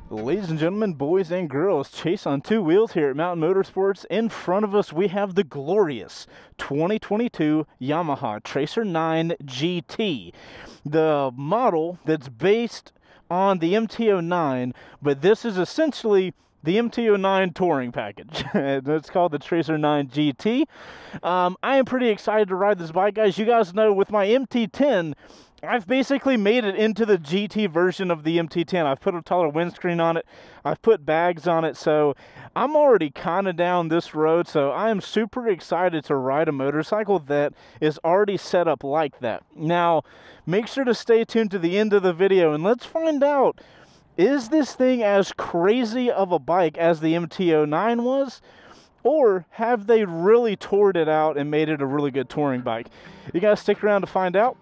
Ladies and gentlemen, boys and girls, Chase on Two Wheels here at Mountain Motorsports. In front of us, we have the glorious 2022 Yamaha Tracer 9 GT. The model that's based on the MT09, but this is essentially the MT09 touring package. It's called the Tracer 9 GT. I am pretty excited to ride this bike, guys. You guys know with my MT10, I've basically made it into the GT version of the MT10. I've put a taller windscreen on it. I've put bags on it. So I'm already kind of down this road. So I am super excited to ride a motorcycle that is already set up like that. Now, make sure to stay tuned to the end of the video and let's find out, is this thing as crazy of a bike as the MT09 was? Or have they really toured it out and made it a really good touring bike? You guys stick around to find out.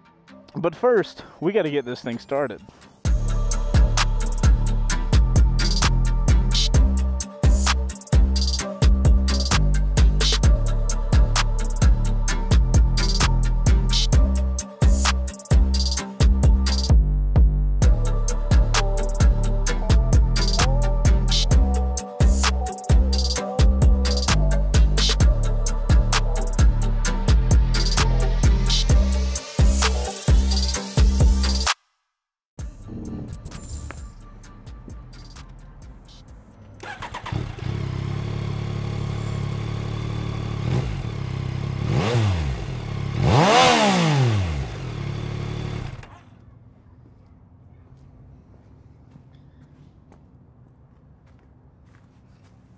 But first, we got to get this thing started.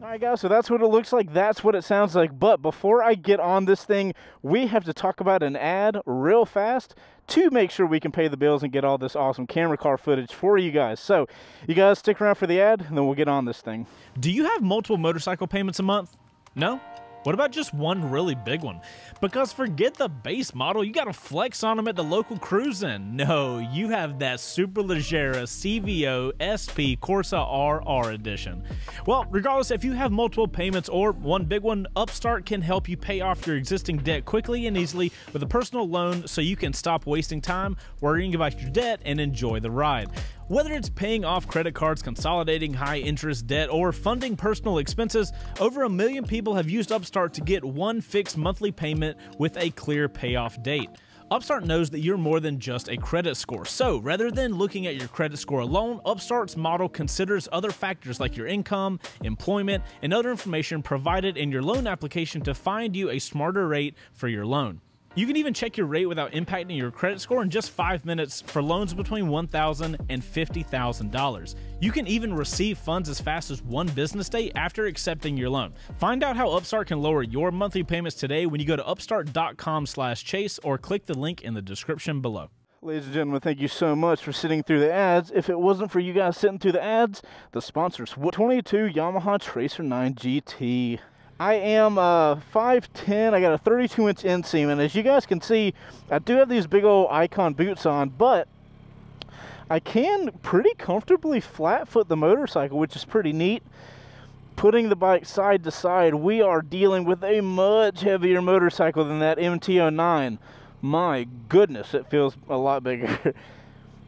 Alright guys, so that's what it looks like, that's what it sounds like, but before I get on this thing, we have to talk about an ad real fast to make sure we can pay the bills and get all this awesome camera car footage for you guys. So, you guys stick around for the ad, and then we'll get on this thing. Do you have multiple motorcycle payments a month? No? What about just one really big one? Because forget the base model, you gotta flex on them at the local cruising. No, you have that Superleggera CVO SP Corsa RR edition. Well, regardless if you have multiple payments or one big one, Upstart can help you pay off your existing debt quickly and easily with a personal loan so you can stop wasting time worrying about your debt and enjoy the ride. Whether it's paying off credit cards, consolidating high-interest debt, or funding personal expenses, over 1 million people have used Upstart to get one fixed monthly payment with a clear payoff date. Upstart knows that you're more than just a credit score, so rather than looking at your credit score alone, Upstart's model considers other factors like your income, employment, and other information provided in your loan application to find you a smarter rate for your loan. You can even check your rate without impacting your credit score in just 5 minutes for loans between $1,000 and $50,000. You can even receive funds as fast as 1 business day after accepting your loan. Find out how Upstart can lower your monthly payments today when you go to upstart.com/chase or click the link in the description below. Ladies and gentlemen, thank you so much for sitting through the ads. If it wasn't for you guys sitting through the ads, the sponsors would 22 Yamaha Tracer 9 GT. I am 5'10", I got a 32-inch inseam, and as you guys can see, I do have these big old Icon boots on, but I can pretty comfortably flat foot the motorcycle, which is pretty neat. Putting the bike side to side, we are dealing with a much heavier motorcycle than that MT09. My goodness, it feels a lot bigger.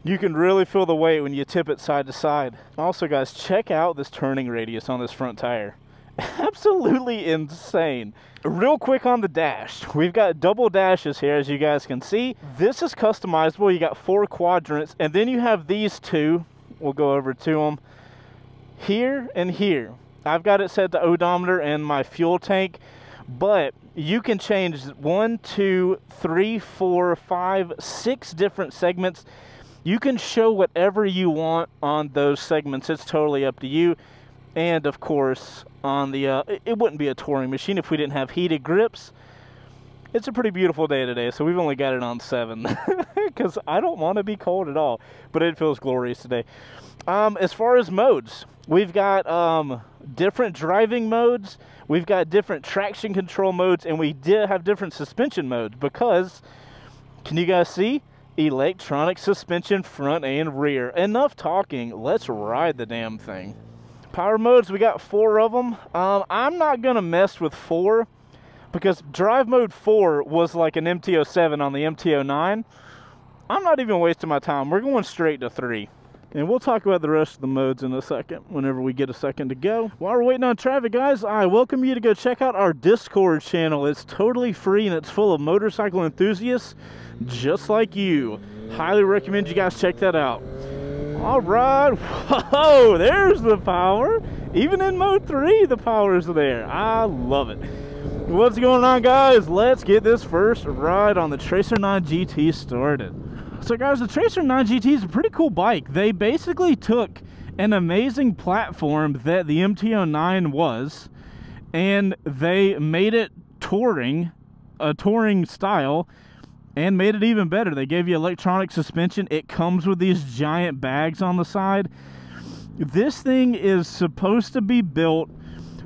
You can really feel the weight when you tip it side to side. Also guys, check out this turning radius on this front tire. Absolutely insane. Real quick on the dash, we've got double dashes here, as you guys can see. This is customizable. You got 4 quadrants, and then you have these 2. We'll go over to them here and here. I've got it set to odometer and my fuel tank, but you can change 1, 2, 3, 4, 5, 6 different segments. You can show whatever you want on those segments. It's totally up to you. And of course, on the it wouldn't be a touring machine if we didn't have heated grips. It's a pretty beautiful day today, so we've only got it on 7 because I don't want to be cold at all, but it feels glorious today. As far as modes, we've got different driving modes, we've got different traction control modes, and we did have different suspension modes because, can you guys see? Electronic suspension front and rear. Enough talking, let's ride the damn thing. Power modes, we got 4 of them. I'm not gonna mess with 4 because drive mode 4 was like an MT07 on the MT09. I'm not even wasting my time. We're going straight to 3. And we'll talk about the rest of the modes in a second, whenever we get a second to go. While we're waiting on traffic, guys, I welcome you to go check out our Discord channel. It's totally free, and it's full of motorcycle enthusiasts just like you. Highly recommend you guys check that out. All right. Whoa, there's the power. Even in mode 3, the power is there. I love it. What's going on, guys? Let's get this first ride on the Tracer 9 GT started. So guys, the Tracer 9 GT is a pretty cool bike. They basically took an amazing platform that the MT09 was, and they made it touring, a touring style, and made it even better. They gave you electronic suspension. It comes with these giant bags on the side. This thing is supposed to be built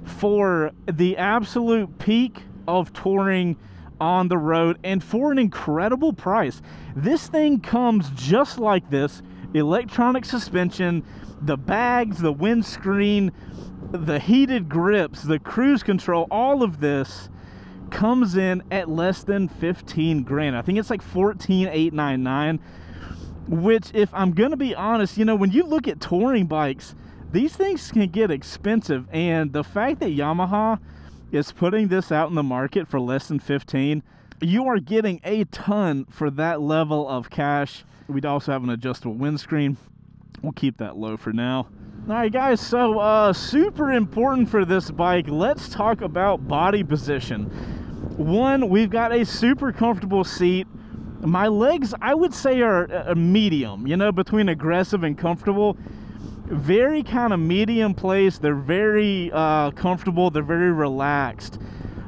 for the absolute peak of touring on the road, and for an incredible price. This thing comes just like this: electronic suspension, the bags, the windscreen, the heated grips, the cruise control. All of this comes in at less than 15 grand. I think it's like 14,899, which, if I'm gonna be honest, you know, when you look at touring bikes, these things can get expensive, and the fact that Yamaha is putting this out in the market for less than 15, you are getting a ton for that level of cash. We'd also have an adjustable windscreen. We'll keep that low for now. All right, guys, so super important for this bike, let's talk about body position. One, we've got a super comfortable seat. My legs, I would say, are a medium, you know, between aggressive and comfortable. Very kind of medium place. They're very comfortable. They're very relaxed.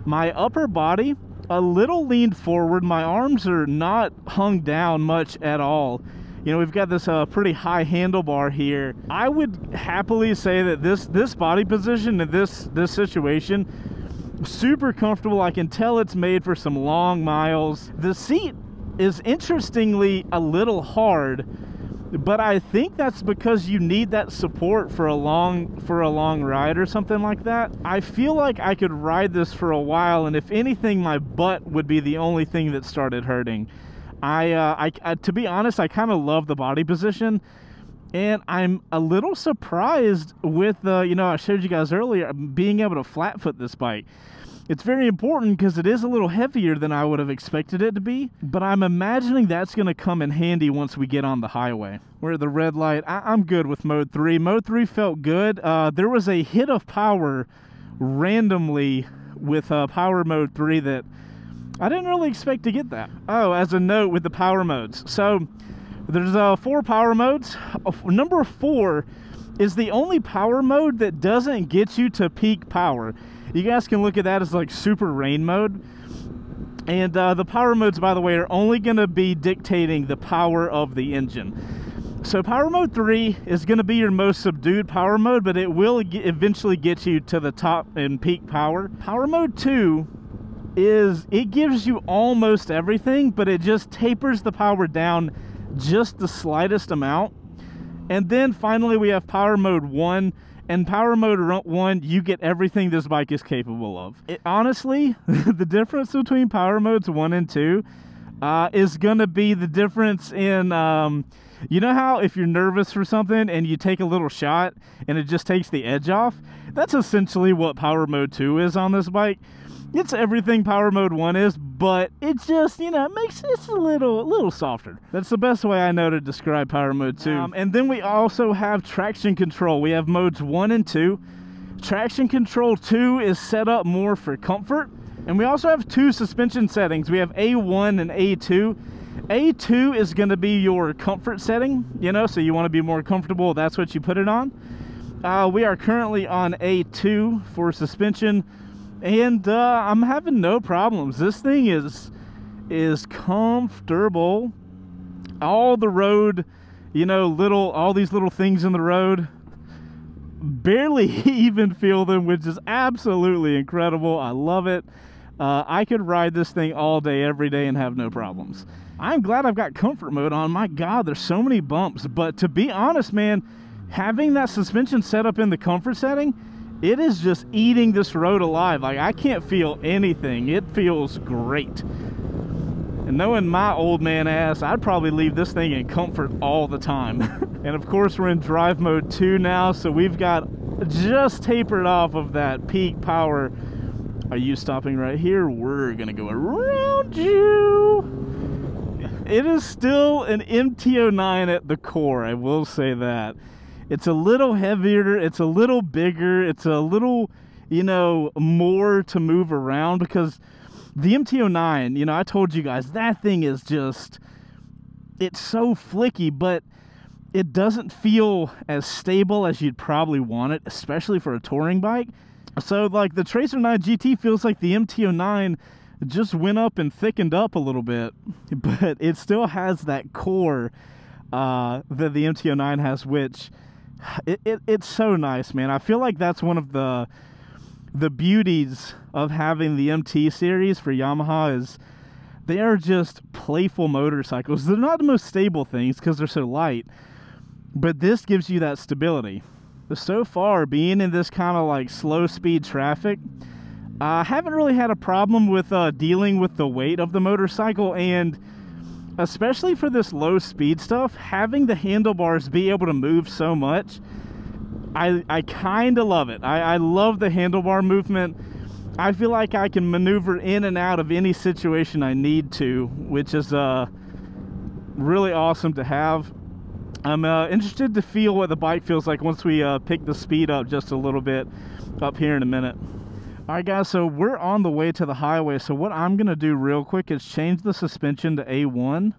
My upper body, a little leaned forward. My arms are not hung down much at all. You know, we've got this pretty high handlebar here. I would happily say that this body position in this situation, super comfortable. I can tell it's made for some long miles. The seat is interestingly a little hard, but I think that's because you need that support for a long ride or something like that. I feel like I could ride this for a while, and if anything, my butt would be the only thing that started hurting. To be honest, I kind of love the body position, and I'm a little surprised with you know, I showed you guys earlier, being able to flat foot this bike. It's very important because it is a little heavier than I would have expected it to be, but I'm imagining that's going to come in handy once we get on the highway. We're at the red light. I'm good with mode 3. Mode 3 felt good. There was a hit of power randomly with power mode 3 that I didn't really expect to get that. Oh, as a note with the power modes. So there's 4 power modes. Number 4 is the only power mode that doesn't get you to peak power. You guys can look at that as like super rain mode. And the power modes, by the way, are only going to be dictating the power of the engine. So power mode 3 is going to be your most subdued power mode, but it will eventually get you to the top and peak power. Power mode 2 it gives you almost everything, but it just tapers the power down just the slightest amount. And then finally we have power mode 1. And power mode 1, you get everything this bike is capable of. Honestly, the difference between power modes 1 and 2 is going to be the difference in, you know how if you're nervous for something and you take a little shot and it just takes the edge off? That's essentially what power mode 2 is on this bike. It's everything power mode 1 is, but it just, you know, makes it a little softer. That's the best way I know to describe power mode 2. And then we also have traction control. We have modes 1 and 2. Traction control 2 is set up more for comfort. And we also have 2 suspension settings. We have A1 and A2. A2 is going to be your comfort setting, you know, so you want to be more comfortable, that's what you put it on. We are currently on A2 for suspension. And I'm having no problems. This thing is comfortable. All the road, you know, all these little things in the road, barely even feel them, which is absolutely incredible. I love it. I could ride this thing all day, every day, and have no problems. I'm glad I've got comfort mode on. My God, there's so many bumps. But to be honest, man, having that suspension set up in the comfort setting, it is just eating this road alive. Like, I can't feel anything. It feels great. And knowing my old man ass, I'd probably leave this thing in comfort all the time. And of course, we're in drive mode 2 now, so we've got just tapered off of that peak power. Are you stopping right here? We're gonna go around you. It is still an MT09 at the core, I will say that. It's a little heavier, it's a little bigger, it's a little, you know, more to move around, because the MT09, you know, I told you guys, that thing is just, it's so flicky, but it doesn't feel as stable as you'd probably want it, especially for a touring bike. So, like, the Tracer 9 GT feels like the MT09 just went up and thickened up a little bit, but it still has that core that the MT09 has, which it's so nice, man. I feel like that's one of the beauties of having the MT series for Yamaha, is they are just playful motorcycles. They're not the most stable things because they're so light, but this gives you that stability. So far, being in this kind of like slow speed traffic, I haven't really had a problem with dealing with the weight of the motorcycle, and especially for this low speed stuff, having the handlebars be able to move so much, I kind of love it. I love the handlebar movement. I feel like I can maneuver in and out of any situation I need to, which is really awesome to have. I'm interested to feel what the bike feels like once we pick the speed up just a little bit up here in a minute. Alright guys, so we're on the way to the highway, so what I'm going to do real quick is change the suspension to A1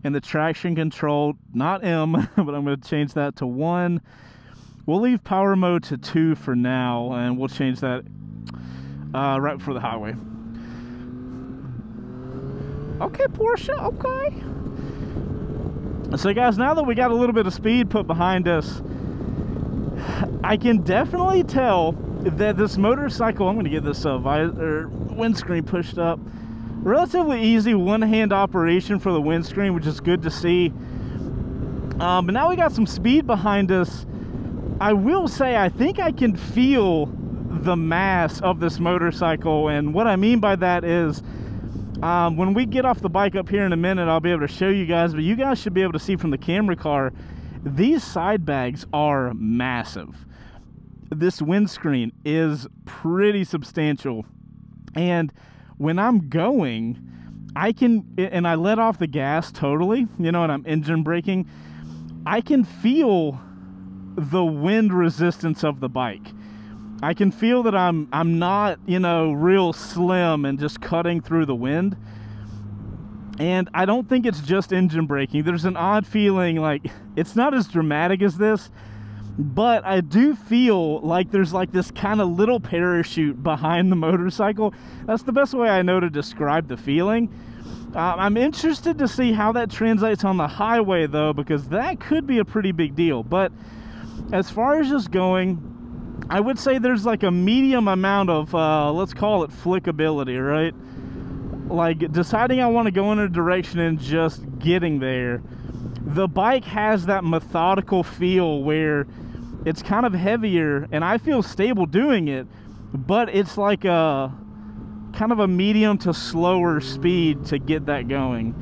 and the traction control, not M, but I'm going to change that to 1. We'll leave power mode to 2 for now, and we'll change that right before the highway. Okay, Porsche, okay. So guys, now that we got a little bit of speed put behind us, I can definitely tell that this motorcycle, I'm going to get this windscreen pushed up, relatively easy one-hand operation for the windscreen, which is good to see. But now we got some speed behind us. I will say I think I can feel the mass of this motorcycle, and what I mean by that is when we get off the bike up here in a minute, I'll be able to show you guys, but you guys should be able to see from the camera car, these side bags are massive. This windscreen is pretty substantial, and when I'm going, I can, and I let off the gas totally, you know, and I'm engine braking, I can feel the wind resistance of the bike. I can feel that I'm not, you know, real slim and just cutting through the wind. And I don't think it's just engine braking. There's an odd feeling, like, it's not as dramatic as this, but I do feel like there's like this kind of little parachute behind the motorcycle. That's the best way I know to describe the feeling. I'm interested to see how that translates on the highway though, because that could be a pretty big deal. But as far as just going, I would say there's like a medium amount of, let's call it flickability, right? Like deciding I want to go in a direction and just getting there. The bike has that methodical feel where it's kind of heavier and I feel stable doing it, but it's like a kind of a medium to slower speed to get that going.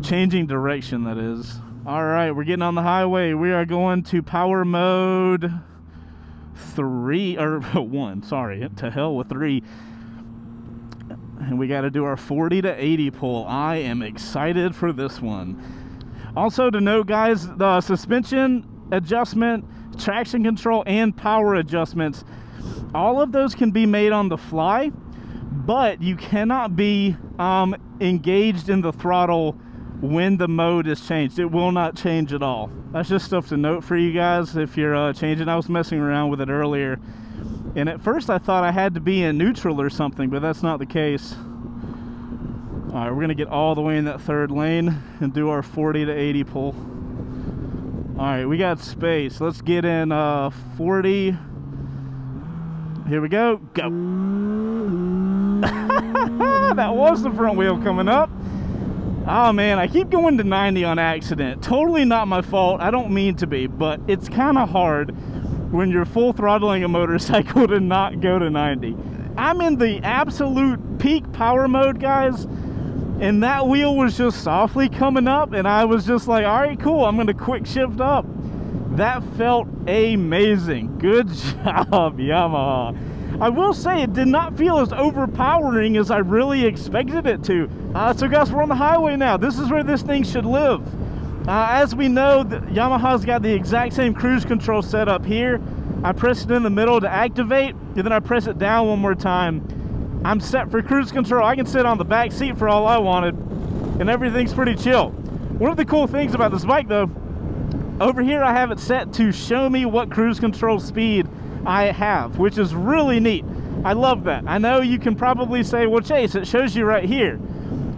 Changing direction, that is. All right, we're getting on the highway. We are going to power mode 3, or 1, sorry, to hell with 3. And we got to do our 40 to 80 pull. I am excited for this one. Also to note, guys, the suspension adjustment, traction control, and power adjustments, all of those can be made on the fly, but you cannot be engaged in the throttle when the mode is changed. It will not change at all. That's just stuff to note for you guys if you're changing. I was messing around with it earlier, and at first I thought I had to be in neutral or something, but that's not the case. All right, we're gonna get all the way in that third lane and do our 40 to 80 pull. All right, we got space. Let's get in 40. Here we go. Go. That was the front wheel coming up. Oh man, I keep going to 90 on accident. Totally not my fault. I don't mean to be, but it's kind of hard when you're full throttling a motorcycle to not go to 90. I'm in the absolute peak power mode, guys, and that wheel was just softly coming up, and I was just like, all right, cool, I'm gonna quick shift up. That felt amazing. Good job, Yamaha. I will say it did not feel as overpowering as I really expected it to. So guys, we're on the highway now. This is where this thing should live. As we know, Yamaha's got the exact same cruise control setup here. I press it in the middle to activate, and then I press it down one more time. I'm set for cruise control. I can sit on the back seat for all I wanted, and everything's pretty chill. One of the cool things about this bike, though, over here I have it set to show me what cruise control speed I have, which is really neat. I love that. I know you can probably say, well, Chase, it shows you right here,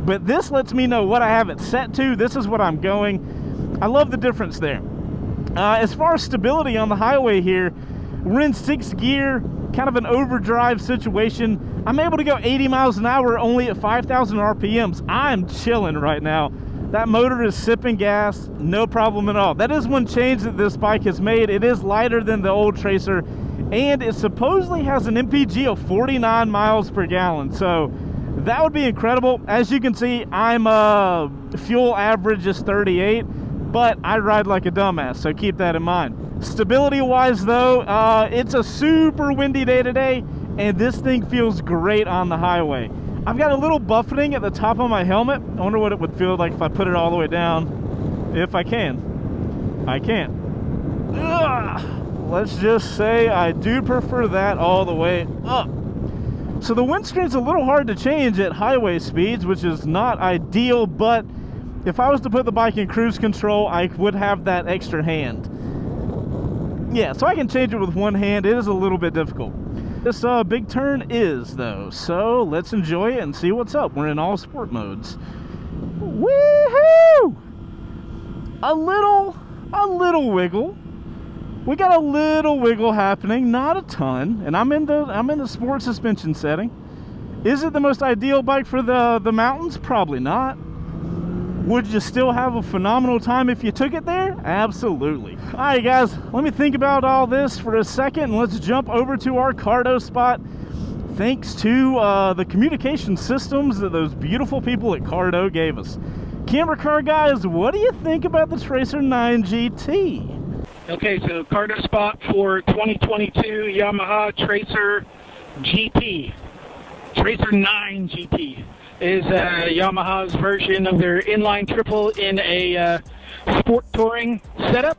but this lets me know what I have it set to. This is what I'm going. I love the difference there. As far as stability on the highway here, we're in 6th gear, kind of an overdrive situation. I'm able to go 80 miles an hour only at 5,000 RPMs. I'm chilling right now. That motor is sipping gas, no problem at all. That is one change that this bike has made. It is lighter than the old Tracer, and it supposedly has an MPG of 49 miles per gallon. So that would be incredible. As you can see, I'm fuel average is 38, but I ride like a dumbass, so keep that in mind. Stability wise though, it's a super windy day today, and this thing feels great on the highway. I've got a little buffeting at the top of my helmet. I wonder what it would feel like if I put it all the way down. If I can. I can't. Ugh. Let's just say I do prefer that all the way up. So the windscreen's a little hard to change at highway speeds, which is not ideal, but if I was to put the bike in cruise control, I would have that extra hand. Yeah, so I can change it with one hand. It is a little bit difficult. This big turn is, though, so let's enjoy it and see what's up. We're in all sport modes. Woohoo! A little wiggle. We got a little wiggle happening, not a ton, and I'm in the sport suspension setting. Is it the most ideal bike for the mountains? Probably not. Would you still have a phenomenal time if you took it there? Absolutely. All right, guys, let me think about all this for a second, and let's jump over to our Cardo spot. Thanks to the communication systems that those beautiful people at Cardo gave us. Camera car guys, what do you think about the Tracer 9 GT? Okay, so Cardo spot for 2022 Yamaha Tracer GT. Tracer 9 GT is Yamaha's version of their inline triple in a sport touring setup.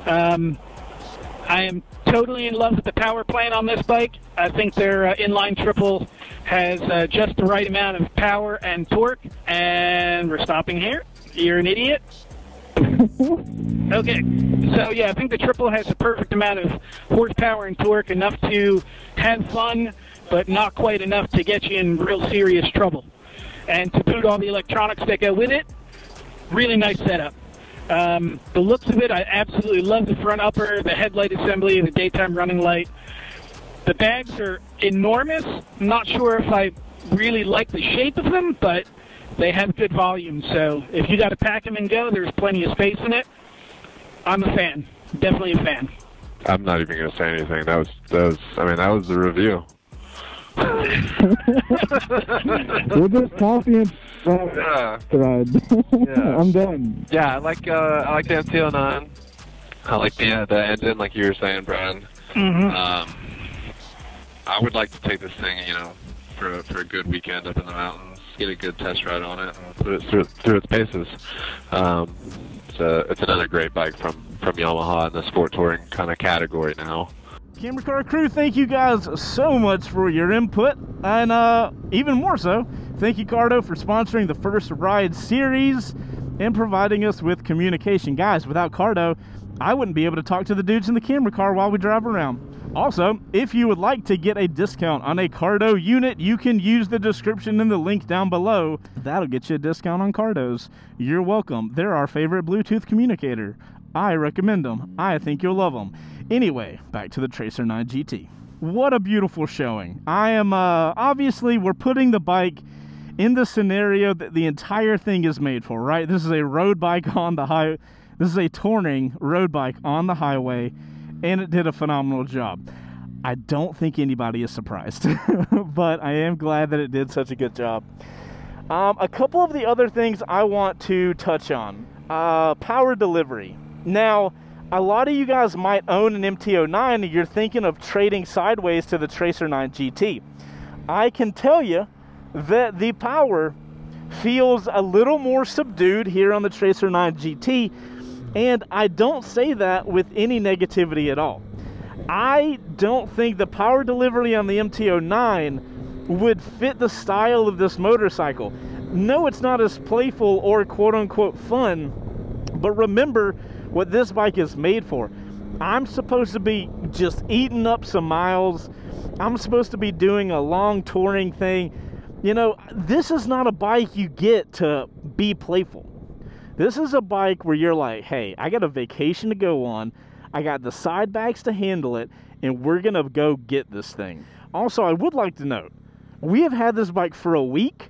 I am totally in love with the power plant on this bike. I think their inline triple has just the right amount of power and torque. And we're stopping here. You're an idiot. Okay, so yeah, I think the triple has the perfect amount of horsepower and torque, enough to have fun, but not quite enough to get you in real serious trouble. And to boot all the electronics that go with it, really nice setup. The looks of it, I absolutely love the front upper, the headlight assembly, the daytime running light. The bags are enormous. I'm not sure if I really like the shape of them, but they have good volume. So if you got to pack them and go, there's plenty of space in it. I'm a fan, definitely a fan. I'm not even going to say anything. That was the review. We'll just coffee and thread. Yeah. I'm done. Yeah, I like the MT09. I like the engine, like you were saying, Brian. Mm-hmm. I would like to take this thing, for a good weekend up in the mountains, get a good test ride on it, and put it through its paces. It's another great bike from Yamaha in the sport touring kind of category now. Camera car crew, thank you guys so much for your input, and even more so, thank you Cardo for sponsoring the First Ride series and providing us with communication. Guys, without Cardo, I wouldn't be able to talk to the dudes in the camera car while we drive around. Also, if you would like to get a discount on a Cardo unit, you can use the description in the link down below. That'll get you a discount on Cardos. You're welcome. They're our favorite Bluetooth communicator. I recommend them. I think you'll love them. Anyway, back to the Tracer 9 GT. What a beautiful showing. I am, obviously, we're putting the bike in the scenario that the entire thing is made for, right? This is a road bike on the highway. This is a touring road bike on the highway. and it did a phenomenal job. I don't think anybody is surprised, but I am glad that it did such a good job. A couple of the other things I want to touch on. Power delivery. Now, a lot of you guys might own an MT09 and you're thinking of trading sideways to the Tracer 9 GT. I can tell you that the power feels a little more subdued here on the Tracer 9 GT, and I don't say that with any negativity at all. I don't think the power delivery on the MT09 would fit the style of this motorcycle. No, it's not as playful or quote-unquote fun, but remember what this bike is made for. I'm supposed to be just eating up some miles. I'm supposed to be doing a long touring thing. You know, this is not a bike you get to be playful. This is a bike where you're like, hey, I got a vacation to go on. I got the side backs to handle it, and we're gonna go get this thing. Also, I would like to note, we have had this bike for a week,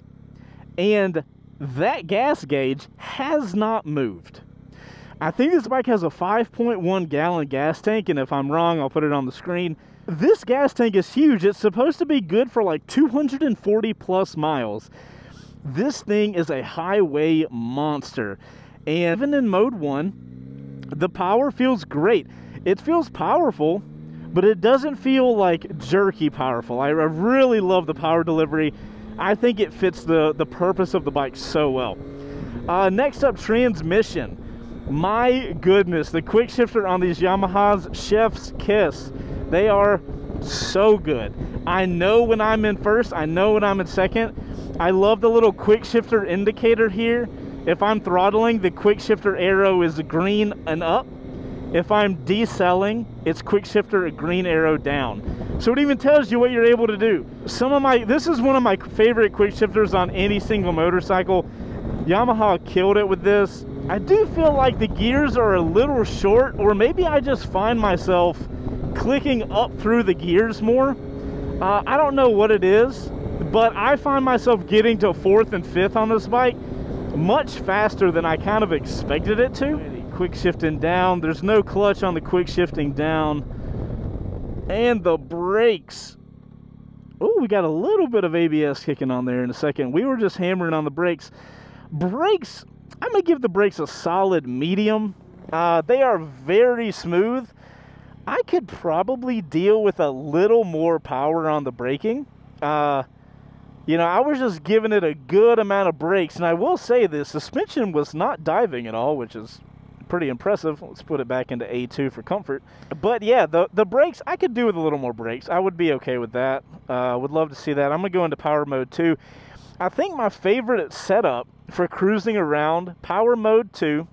and that gas gauge has not moved. I think this bike has a 5.1 gallon gas tank, and if I'm wrong, I'll put it on the screen. This gas tank is huge. It's supposed to be good for like 240 plus miles. This thing is a highway monster. And even in mode 1, the power feels great. It feels powerful, but it doesn't feel like jerky powerful. I really love the power delivery. I think it fits the purpose of the bike so well. Next up, transmission. My goodness, the quick shifter on these Yamahas, chef's kiss. They are so good. I know when I'm in first, I know when I'm in second. I love the little quick shifter indicator here. If I'm throttling, the quick shifter arrow is green and up. If I'm decelling, it's quick shifter a green arrow down. So it even tells you what you're able to do. This is one of my favorite quick shifters on any single motorcycle. Yamaha killed it with this. I do feel like the gears are a little short, or maybe I just find myself clicking up through the gears more. I don't know what it is, but I find myself getting to 4th and 5th on this bike much faster than I kind of expected it to. Quick shifting down. There's no clutch on the quick shifting down. And the brakes. Oh, we got a little bit of ABS kicking on there in a second. We were just hammering on the brakes. Brakes, I'm going to give the brakes a solid medium. They are very smooth. I could probably deal with a little more power on the braking. You know, I was just giving it a good amount of brakes. And I will say the suspension was not diving at all, which is pretty impressive. Let's put it back into A2 for comfort. But yeah, the brakes, I could do with a little more brakes. I would be okay with that. Would love to see that. I'm going to go into power mode 2. I think my favorite setup for cruising around, power mode 2,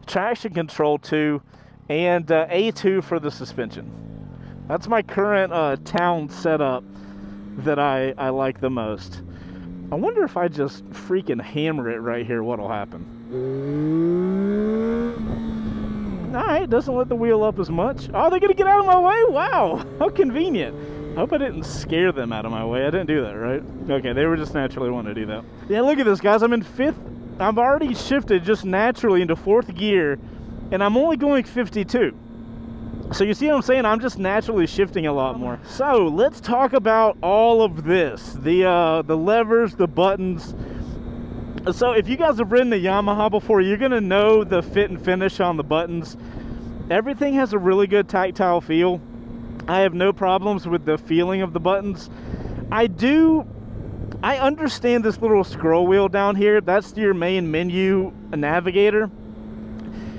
traction control 2, and A2 for the suspension. That's my current town setup that I like the most. I wonder if I just freaking hammer it right here, what'll happen. Alright, doesn't let the wheel up as much. Oh, they're gonna get out of my way? Wow, how convenient. I hope I didn't scare them out of my way. I didn't do that, right? Okay, they were just naturally wanting to do that. Yeah, look at this, guys. I'm in 5th. I've already shifted just naturally into 4th gear, and I'm only going 52. So you see what I'm saying? I'm just naturally shifting a lot more. So let's talk about all of this. The levers, the buttons. So if you guys have ridden the Yamaha before, you're gonna know the fit and finish on the buttons. Everything has a really good tactile feel. I have no problems with the feeling of the buttons. I understand this little scroll wheel down here. That's your main menu navigator.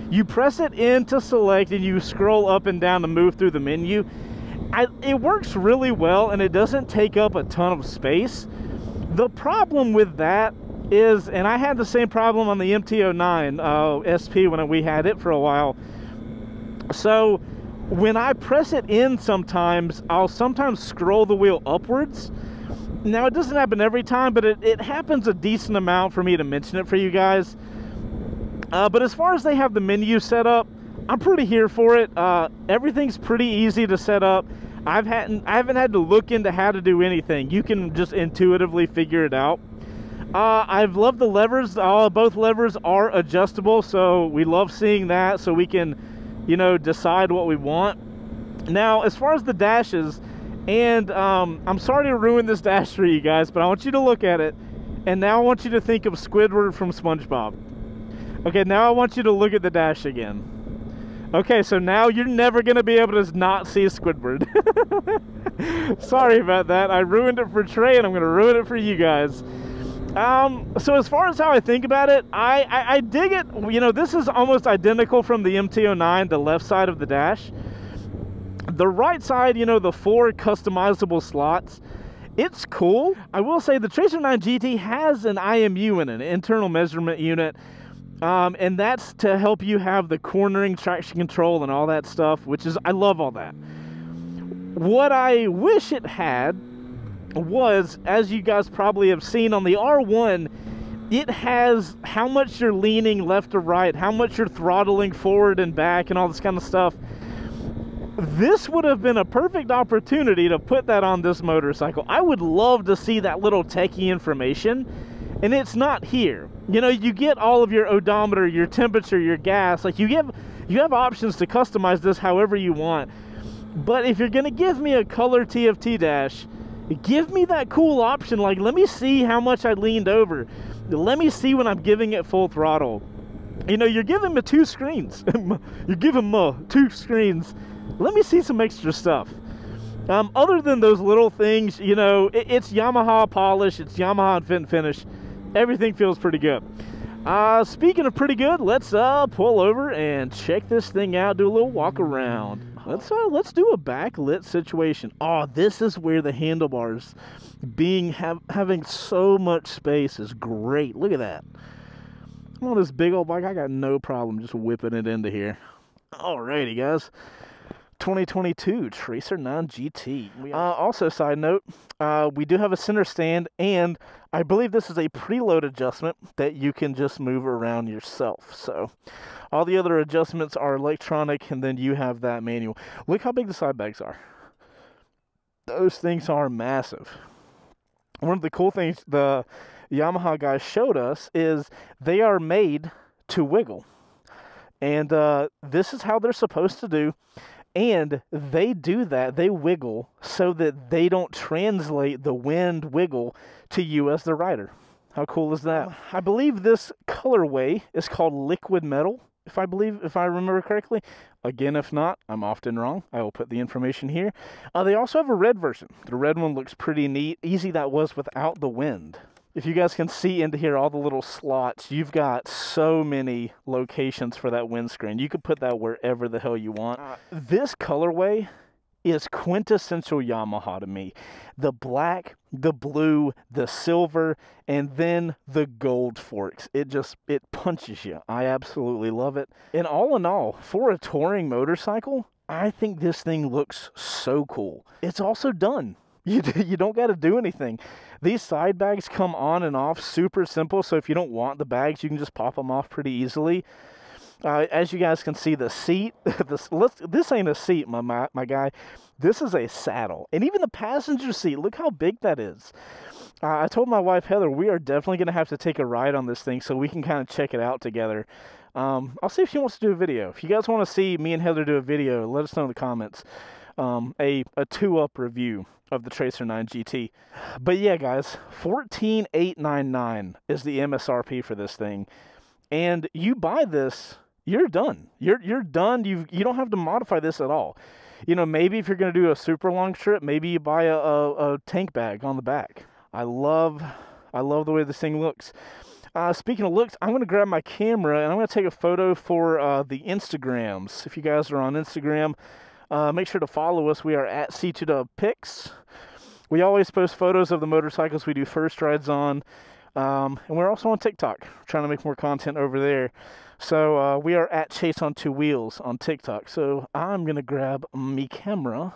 You press it in to select and you scroll up and down to move through the menu. It works really well and it doesn't take up a ton of space. The problem with that is, and I had the same problem on the MT09 SP when we had it for a while. So when I press it in sometimes, I'll sometimes scroll the wheel upwards. Now it doesn't happen every time, but it happens a decent amount for me to mention it for you guys. But as far as they have the menu set up, I'm pretty here for it. Everything's pretty easy to set up. I haven't had to look into how to do anything. You can just intuitively figure it out. I've loved the levers. Both levers are adjustable, so we love seeing that, so we can, you know, decide what we want. Now, as far as the dashes, and I'm sorry to ruin this dash for you guys, but I want you to look at it, and now I want you to think of Squidward from SpongeBob. Okay, now I want you to look at the dash again. Okay, so now you're never going to be able to not see Squidward. Sorry about that. I ruined it for Trey, and I'm going to ruin it for you guys. So as far as how I think about it, I dig it. You know, this is almost identical from the MT09, the left side of the dash. The right side, you know, the 4 customizable slots, it's cool. I will say the Tracer 9 GT has an IMU in it, an internal measurement unit, and that's to help you have the cornering, traction control, and all that stuff, which is, I love all that. What I wish it had was, as you guys probably have seen on the R1, it has how much you're leaning left or right, how much you're throttling forward and back, and all this kind of stuff. This would have been a perfect opportunity to put that on this motorcycle. I would love to see that little techie information, and it's not here. You know, you get all of your odometer, your temperature, your gas. Like, you have options to customize this however you want. But if you're going to give me a color TFT dash, give me that cool option. Like, let me see how much I leaned over. Let me see when I'm giving it full throttle. You know, you're giving me 2 screens. You're giving me 2 screens. Let me see some extra stuff. Other than those little things, you know, it's Yamaha polish, it's Yamaha fit and finish. Everything feels pretty good. Speaking of pretty good, let's pull over and check this thing out, do a little walk around. Let's do a backlit situation. Oh, this is where the handlebars having so much space is great. Look at that. I'm on this big old bike. I got no problem just whipping it into here. Alrighty, guys. 2022 Tracer 9 GT. Also, side note, we do have a center stand, and I believe this is a preload adjustment that you can just move around yourself. So all the other adjustments are electronic, and then you have that manual. Look how big the side bags are. Those things are massive. One of the cool things the Yamaha guys showed us is they are made to wiggle, and this is how they're supposed to do. And they do that, they wiggle, so that they don't translate the wind wiggle to you as the rider. How cool is that? I believe this colorway is called liquid metal, if I remember correctly. Again, if not, I'm often wrong. I will put the information here. They also have a red version. The red one looks pretty neat. Easy that was without the wind. If you guys can see into here, all the little slots, you've got so many locations for that windscreen. You could put that wherever the hell you want. This colorway is quintessential Yamaha to me. The black, the blue, the silver, and then the gold forks. It punches you. I absolutely love it. And all in all, for a touring motorcycle, I think this thing looks so cool. It's also done. You don't got to do anything. These side bags come on and off super simple, so if you don't want the bags, you can just pop them off pretty easily. As you guys can see, the seat, this ain't a seat, my guy. This is a saddle. And even the passenger seat, look how big that is. I told my wife, Heather, we are definitely going to have to take a ride on this thing so we can kind of check it out together. I'll see if she wants to do a video. If you guys want to see me and Heather do a video, let us know in the comments. A 2-up review of the Tracer 9 GT. But yeah, guys, $14,899 is the MSRP for this thing. And you buy this, you're done. You're done. You don't have to modify this at all. You know, maybe if you're going to do a super long trip, maybe you buy a tank bag on the back. I love the way this thing looks. Speaking of looks, I'm going to grab my camera and I'm going to take a photo for the Instagrams. If you guys are on Instagram, make sure to follow us. We are at C2WPics. We always post photos of the motorcycles we do first rides on. And we're also on TikTok. We're trying to make more content over there. So we are at Chaseontwowheels on TikTok. So I'm going to grab me camera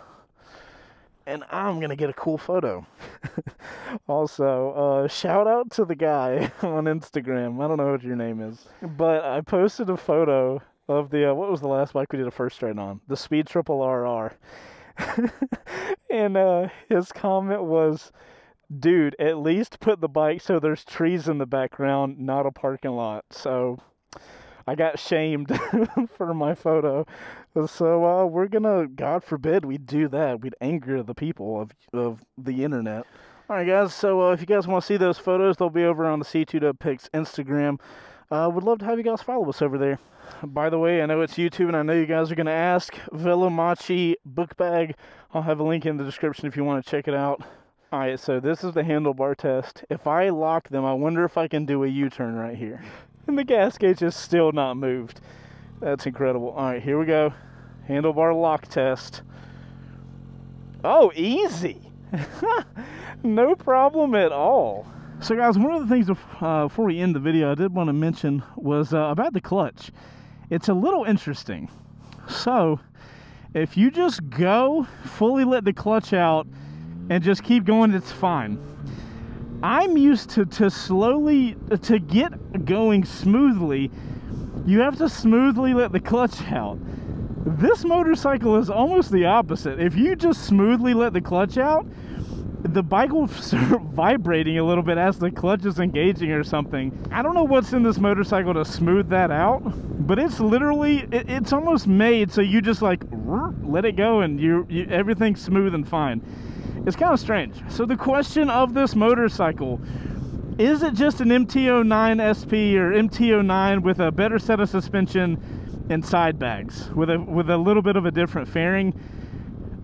and I'm going to get a cool photo. Also, shout out to the guy on Instagram. I don't know what your name is. But I posted a photo of the, what was the last bike we did a first ride on? The Speed Triple RR. And his comment was, dude, at least put the bike so there's trees in the background, not a parking lot. So I got shamed for my photo. So we're gonna, God forbid we do that. We'd anger the people of the internet. Alright guys, so if you guys want to see those photos, they'll be over on the C2WPics Instagram. Would love to have you guys follow us over there. By the way, I know it's YouTube and I know you guys are going to ask. Velomachhi Bag. I'll have a link in the description if you want to check it out. Alright, so this is the handlebar test. If I lock them, I wonder if I can do a U-turn right here. And the gas gauge is still not moved. That's incredible. Alright, here we go. Handlebar lock test. Oh, easy! No problem at all. So guys, one of the things before we end the video I did want to mention was about the clutch. It's a little interesting. So if you just go, fully let the clutch out and just keep going, it's fine. I'm used to slowly, to get going smoothly, you have to smoothly let the clutch out. This motorcycle is almost the opposite. If you just smoothly let the clutch out, the bike will start vibrating a little bit as the clutch is engaging or something. I don't know what's in this motorcycle to smooth that out, but it's literally, it's almost made so you just like let it go and everything's smooth and fine. It's kind of strange. So the question of this motorcycle, is it just an MT09 SP or MT09 with a better set of suspension and side bags with a little bit of a different fairing?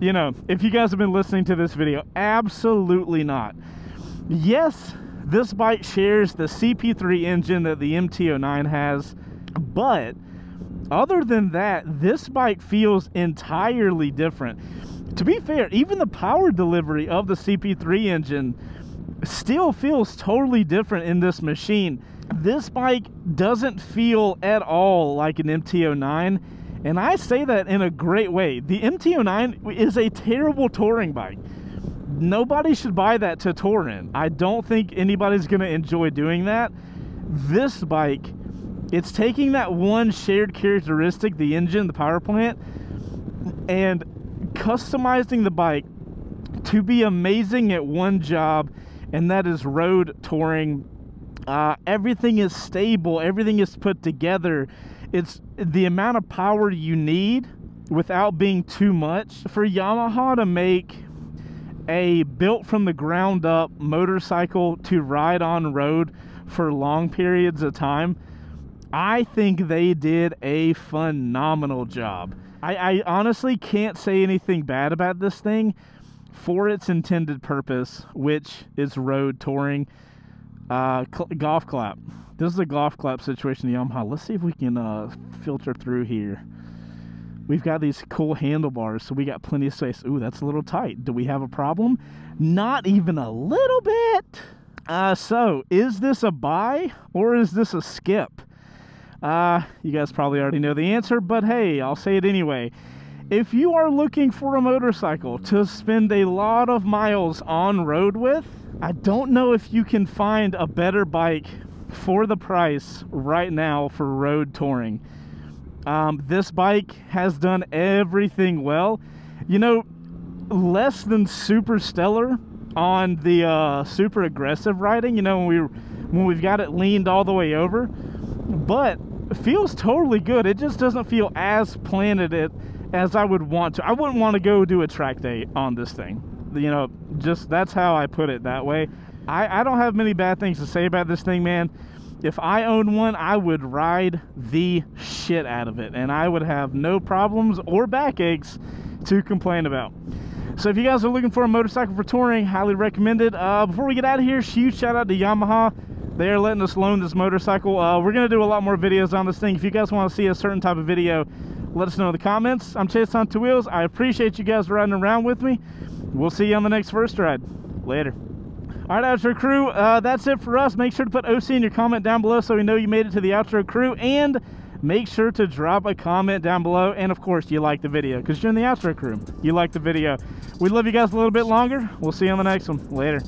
You know, if you guys have been listening to this video, absolutely not. Yes, this bike shares the CP3 engine that the MT09 has, but other than that, this bike feels entirely different. To be fair, even the power delivery of the CP3 engine still feels totally different in this machine. This bike doesn't feel at all like an MT09. And I say that in a great way. The MT09 is a terrible touring bike. Nobody should buy that to tour in. I don't think anybody's going to enjoy doing that. This bike, it's taking that one shared characteristic, the engine, the power plant, and customizing the bike to be amazing at one job, and that is road touring. Everything is stable. Everything is put together. It's the amount of power you need without being too much. For Yamaha to make a built from the ground up motorcycle to ride on road for long periods of time, I think they did a phenomenal job. I honestly can't say anything bad about this thing for its intended purpose, which is road touring. Golf clap. This is a golf clap situation in Yamaha. Let's see if we can filter through here. We've got these cool handlebars, so we got plenty of space. Ooh, that's a little tight. Do we have a problem? Not even a little bit. So, is this a buy or is this a skip? You guys probably already know the answer, but hey, I'll say it anyway. If you are looking for a motorcycle to spend a lot of miles on road with, I don't know if you can find a better bike for the price right now for road touring. This bike has done everything well. You know, less than super stellar on the super aggressive riding, you know, when we've got it leaned all the way over, but it feels totally good. It just doesn't feel as planted as I would want to. I wouldn't want to go do a track day on this thing. You know, just that's how I put it that way. I don't have many bad things to say about this thing, man. If I owned one, I would ride the shit out of it, and I would have no problems or backaches to complain about. So if you guys are looking for a motorcycle for touring, highly recommended. Before we get out of here, huge shout out to Yamaha. They are letting us loan this motorcycle. We're going to do a lot more videos on this thing. If you guys want to see a certain type of video, let us know in the comments. I'm Chaseontwowheels. I appreciate you guys riding around with me. We'll see you on the next first ride. Later. All right, outro crew, that's it for us. Make sure to put OC in your comment down below so we know you made it to the outro crew, and make sure to drop a comment down below, and of course you like the video, because you're in the outro crew. You like the video. We love you guys a little bit longer. We'll see you on the next one. Later.